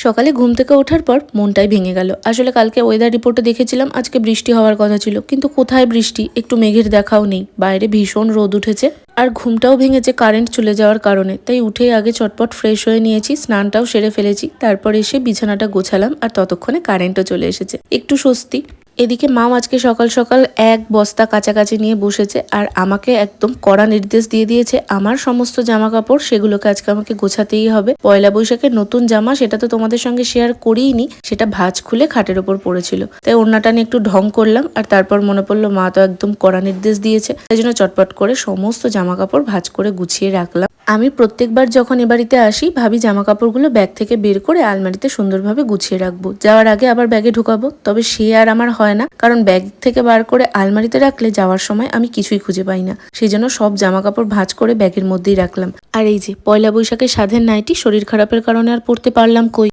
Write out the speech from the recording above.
সকালে ঘুম থেকে ওঠার পর মনটাই ভেঙে গেল। আসলে কালকে ওয়েদার রিপোর্টে দেখেছিলাম আজকে বৃষ্টি হওয়ার কথা ছিল, কিন্তু কোথায় বৃষ্টি, একটু মেঘের দেখাও নেই। বাইরে ভীষণ রোদ উঠেছে আর ঘুমটাও ভেঙেছে কারেন্ট চলে যাওয়ার কারণে। তাই উঠেই আগে চটপট ফ্রেশ হয়ে নিয়েছি, স্নানটাও সেরে ফেলেছি, তারপর এসে বিছানাটা গোছালাম আর ততক্ষণে কারেন্টও চলে এসেছে, একটু স্বস্তি। এদিকে মাও আজকে সকাল সকাল এক বস্তা কাছাকাছি নিয়ে বসেছে আর আমাকে একদম কড়া নির্দেশ দিয়ে দিয়েছে আমার সমস্ত জামা কাপড় সেগুলোকে আজকে আমাকে গোছাতেই হবে। পয়লা বৈশাখের নতুন জামা, সেটা তো তোমাদের সঙ্গে শেয়ার করিইনি, সেটা ভাঁজ খুলে খাটের ওপর পড়েছিল, তাই ওড়নাটা নিয়ে একটু ঢং করলাম। আর তারপর মনে পড়লো মা তো একদম কড়া নির্দেশ দিয়েছে, তাই জন্য চটপট করে সমস্ত জামা কাপড় ভাঁজ করে গুছিয়ে রাখলাম। আমি প্রত্যেকবার যখন এ বাড়িতে আসি ভাবি জামা কাপড়গুলো ব্যাগ থেকে বের করে আলমারিতে সুন্দরভাবে গুছিয়ে রাখবো, যাওয়ার আগে আবার ব্যাগে ঢুকাবো। তবে সে আর আমার হয় না, কারণ ব্যাগ থেকে বার করে আলমারিতে রাখলে যাওয়ার সময় আমি কিছুই খুঁজে পাই না। সেই জন্য সব জামা কাপড় ভাঁজ করে ব্যাগের মধ্যেই রাখলাম। আর এই যে পয়লা বৈশাখের সাধের নাইটি শরীর খারাপের কারণে আর পরতে পারলাম কই।